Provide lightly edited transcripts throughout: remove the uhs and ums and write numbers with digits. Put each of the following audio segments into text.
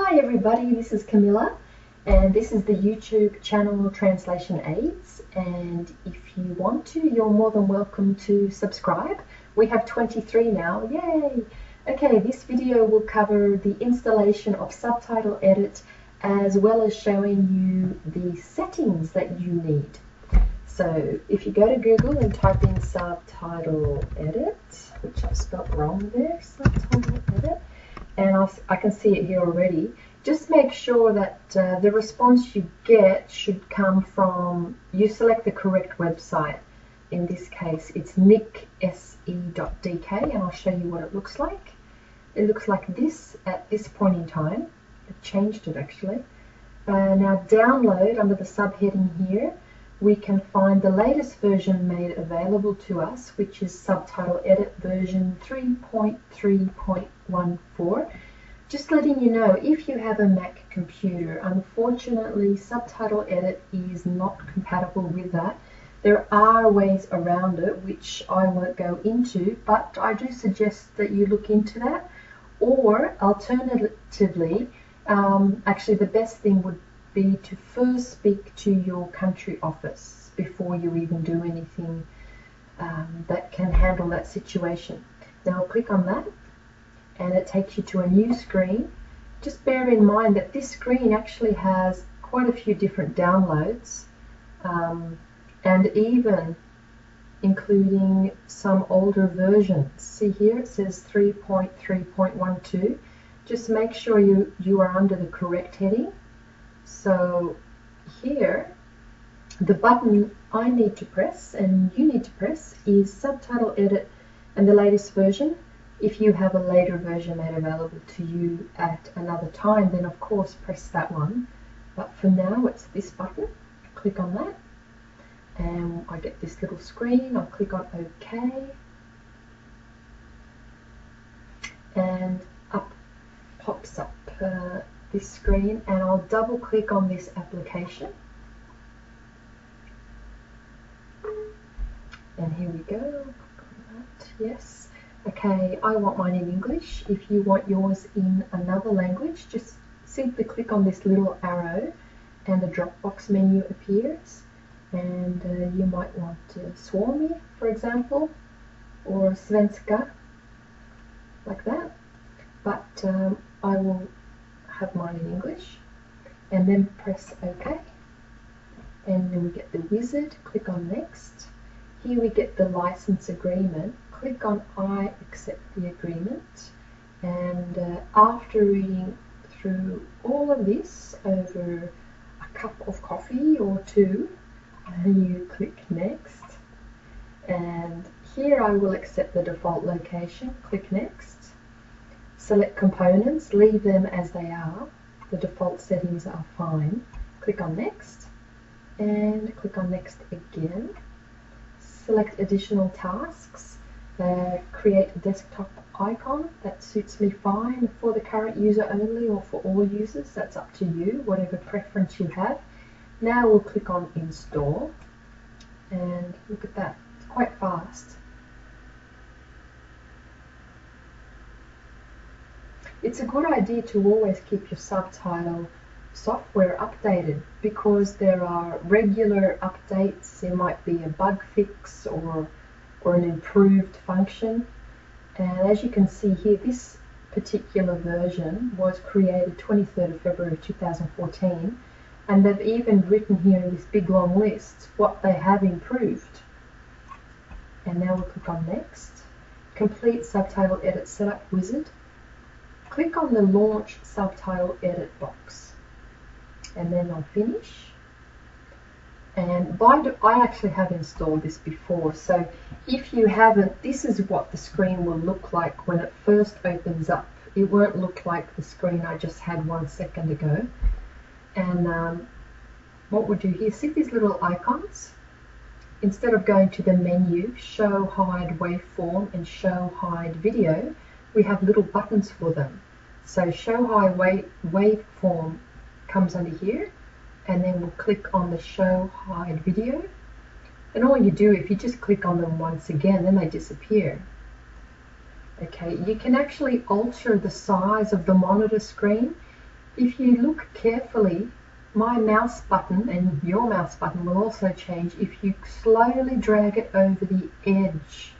Hi everybody, this is Camilla and this is the YouTube channel Translation Aids, and if you want to, you're more than welcome to subscribe. We have 23 now, yay! Okay, this video will cover the installation of Subtitle Edit as well as showing you the settings that you need. So if you go to Google and type in Subtitle Edit, which I've spelt wrong there, Subtitle Edit, and I can see it here already. Just make sure that the response you get should come from, you select the correct website. In this case, it's nicse.dk, and I'll show you what it looks like. It looks like this at this point in time. I've changed it actually. Now download, under the subheading here, we can find the latest version made available to us, which is Subtitle Edit version 3.3.14. Just letting you know, if you have a Mac computer, unfortunately Subtitle Edit is not compatible with that. There are ways around it, which I won't go into, but I do suggest that you look into that. Or alternatively, actually the best thing would be to first speak to your country office before you even do anything that can handle that situation. Now I'll click on that and it takes you to a new screen. Just bear in mind that this screen actually has quite a few different downloads, and even including some older versions. See here it says 3.3.12. Just make sure you are under the correct heading. So here, the button I need to press and you need to press is Subtitle Edit and the latest version. If you have a later version made available to you at another time, then of course press that one. But for now, it's this button. Click on that and I get this little screen. I'll click on OK, and up pops up this screen, and I'll double click on this application, and here we go. Click on that. Yes. Okay, I want mine in English. If you want yours in another language, just simply click on this little arrow and the Dropbox menu appears, and you might want Suomi, for example, or Svenska, like that, but I will have mine in English, and then press OK, and then we get the wizard. Click on Next. Here we get the license agreement. Click on I accept the agreement, and after reading through all of this over a cup of coffee or two, you click Next, and here I will accept the default location. Click Next. Select components, leave them as they are. The default settings are fine. Click on Next, and click on Next again. Select additional tasks. Create a desktop icon. That suits me fine for the current user only, or for all users. That's up to you, whatever preference you have. Now we'll click on Install, and look at that, it's quite fast. It's a good idea to always keep your subtitle software updated, because there are regular updates. There might be a bug fix or an improved function, and as you can see here, this particular version was created 23rd of February 2014, and they've even written here in this big long list what they have improved. And now we'll click on Next. Complete Subtitle Edit Setup Wizard. Click on the Launch Subtitle Edit box, and then I'll finish. And I actually have installed this before, so if you haven't, this is what the screen will look like when it first opens up. It won't look like the screen I just had 1 second ago. And what we'll do here, see these little icons? Instead of going to the menu, Show Hide Waveform and Show Hide Video, we have little buttons for them. So Show Hide Waveform comes under here, and then we'll click on the Show Hide Video, and all you do, if you just click on them once again, then they disappear. Okay, you can actually alter the size of the monitor screen If you look carefully, my mouse button and your mouse button will also change if you slowly drag it over the edge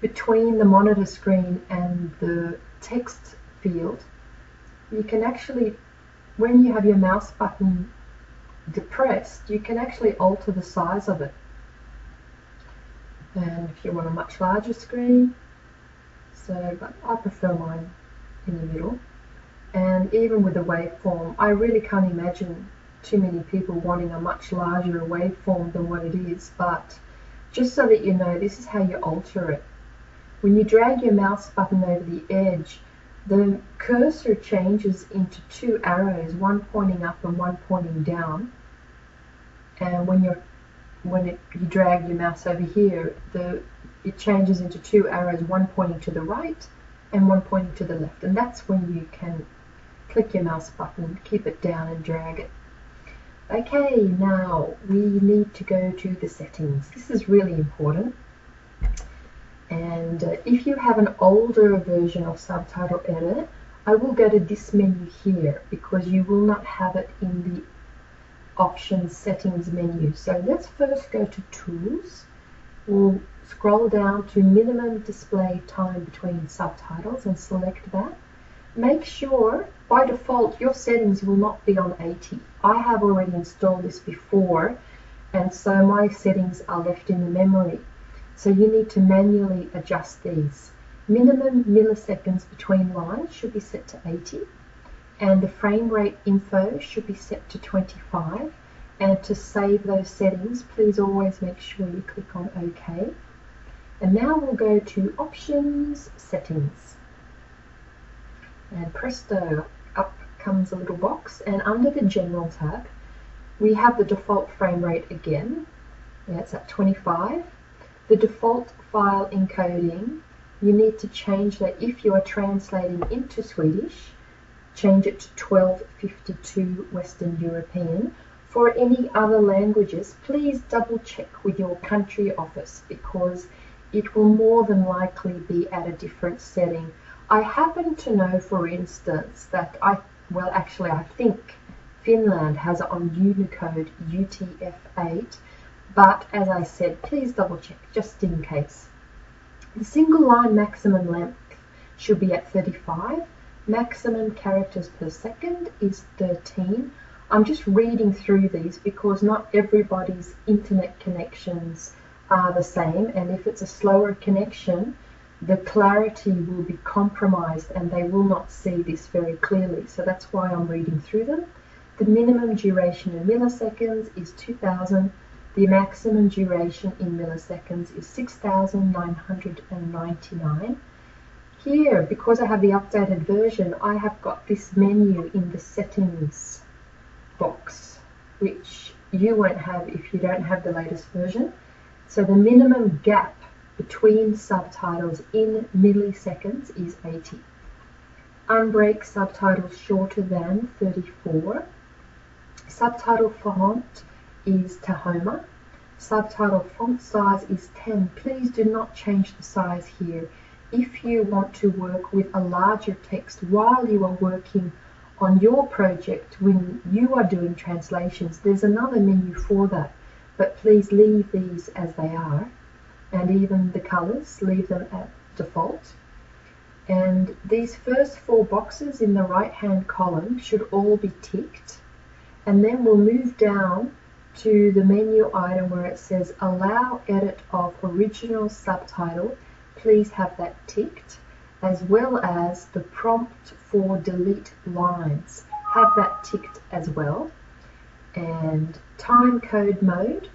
between the monitor screen and the text field. You can actually, when you have your mouse button depressed, you can actually alter the size of it. And if you want a much larger screen, but I prefer mine in the middle. And even with the waveform, I really can't imagine too many people wanting a much larger waveform than what it is, but just so that you know, this is how you alter it. When you drag your mouse button over the edge, the cursor changes into two arrows, one pointing up and one pointing down. And when you drag your mouse over here, it changes into two arrows, one pointing to the right and one pointing to the left. And that's when you can click your mouse button, keep it down and drag it. Okay, now we need to go to the settings. This is really important. And if you have an older version of Subtitle Edit, I will go to this menu here because you will not have it in the Options Settings menu. So let's first go to Tools. We'll scroll down to Minimum Display Time Between Subtitles and select that. Make sure, by default, your settings will not be on 80. I have already installed this before, and so my settings are left in the memory. So you need to manually adjust these. Minimum milliseconds between lines should be set to 80, and the frame rate info should be set to 25. And to save those settings, please always make sure you click on OK. And now we'll go to Options, Settings. And presto, up comes a little box, and under the General tab, we have the default frame rate again. That's at 25. The default file encoding, you need to change that if you are translating into Swedish, change it to 1252 Western European. For any other languages, please double check with your country office because it will more than likely be at a different setting. I happen to know, for instance, that I think Finland has it on Unicode UTF-8, but as I said, please double check just in case. The single line maximum length should be at 35. Maximum characters per second is 13. I'm just reading through these because not everybody's internet connections are the same, and if it's a slower connection, the clarity will be compromised and they will not see this very clearly. So that's why I'm reading through them. The minimum duration in milliseconds is 2000. The maximum duration in milliseconds is 6,999. Here, because I have the updated version, I have got this menu in the settings box, which you won't have if you don't have the latest version. So the minimum gap between subtitles in milliseconds is 80. Unbreak subtitles shorter than 34. Subtitle font is Tahoma. Subtitle font size is 10. Please do not change the size here. If you want to work with a larger text while you are working on your project when you are doing translations, there's another menu for that. But please leave these as they are. And even the colors, leave them at default. And these first four boxes in the right hand column should all be ticked. And then we'll move down to the menu item where it says allow edit of original subtitle. Please have that ticked, as well as the prompt for delete lines. Have that ticked as well. And time code mode,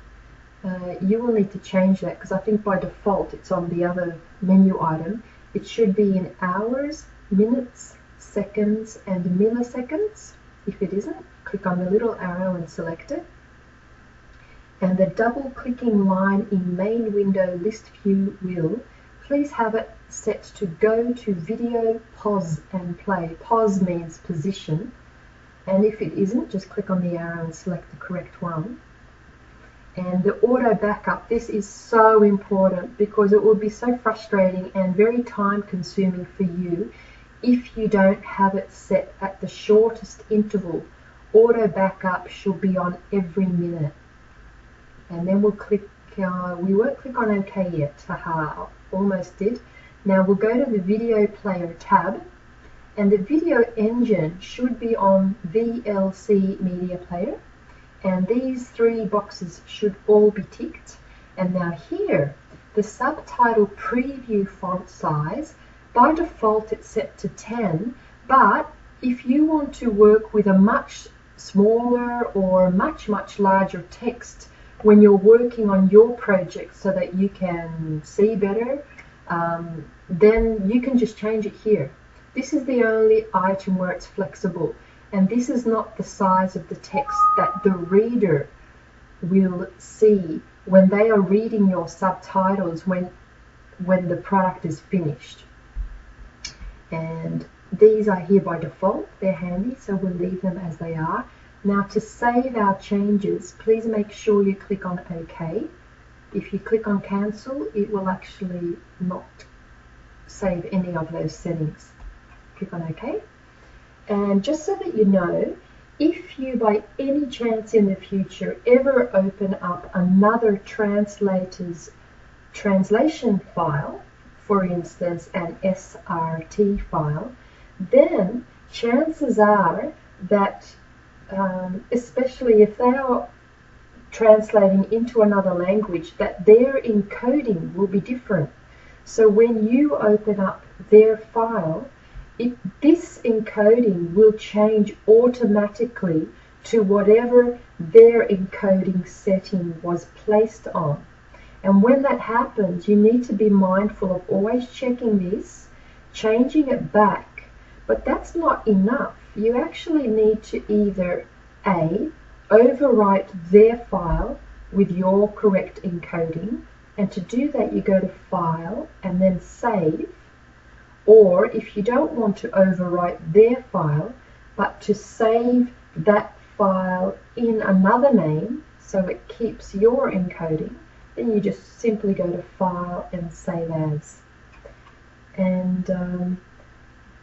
you will need to change that because I think by default it's on the other menu item. It should be in hours, minutes, seconds, and milliseconds. If it isn't, click on the little arrow and select it. And the double clicking line in main window list view will, please have it set to go to video, pause and play. Pause means position. And if it isn't, just click on the arrow and select the correct one. And the auto backup, this is so important because it will be so frustrating and very time consuming for you if you don't have it set at the shortest interval. Auto backup should be on every minute. And then we'll click, we won't click on OK yet, haha, almost did. Now we'll go to the video player tab, and the video engine should be on VLC media player, and these three boxes should all be ticked. And now here, the subtitle preview font size, by default it's set to 10, but if you want to work with a much smaller or much larger text when you're working on your project so that you can see better, then you can just change it here. This is the only item where it's flexible, and this is not the size of the text that the reader will see when they are reading your subtitles when the product is finished. And these are here by default, they're handy, so we'll leave them as they are. Now to save our changes, please make sure you click on OK. If you click on cancel, it will actually not save any of those settings. Click on OK. And just so that you know, if you by any chance in the future ever open up another translator's translation file, for instance an SRT file, then chances are that especially if they are translating into another language, that their encoding will be different. So when you open up their file, this encoding will change automatically to whatever their encoding setting was placed on. And when that happens, you need to be mindful of always checking this, changing it back. But that's not enough. You actually need to either A, overwrite their file with your correct encoding, and to do that you go to File and then Save, or if you don't want to overwrite their file but to save that file in another name so it keeps your encoding, then you just simply go to File and Save As. And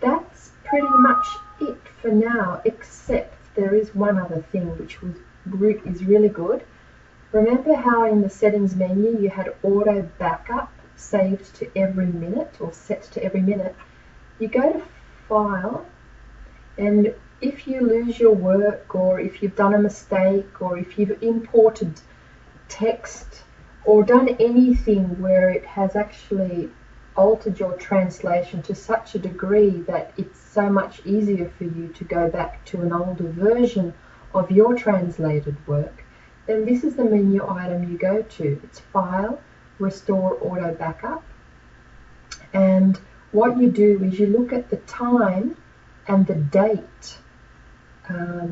that's pretty much it for now, except there is one other thing which is really good. Remember how in the settings menu you had auto backup saved to every minute or set to every minute? You go to File, and if you lose your work, or if you've done a mistake, or if you've imported text or done anything where it has actually altered your translation to such a degree that it's so much easier for you to go back to an older version of your translated work, then this is the menu item you go to. It's File, Restore Auto Backup, and what you do is you look at the time and the date.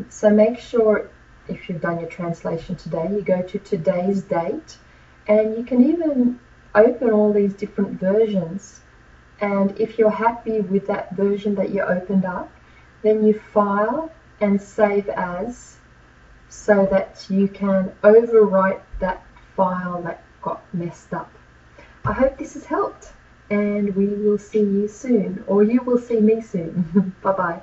So make sure if you've done your translation today, you go to today's date, and you can even open all these different versions, and if you're happy with that version that you opened up, then you File and Save As, so that you can overwrite that file that got messed up. I hope this has helped, and we will see you soon, or you will see me soon. Bye bye.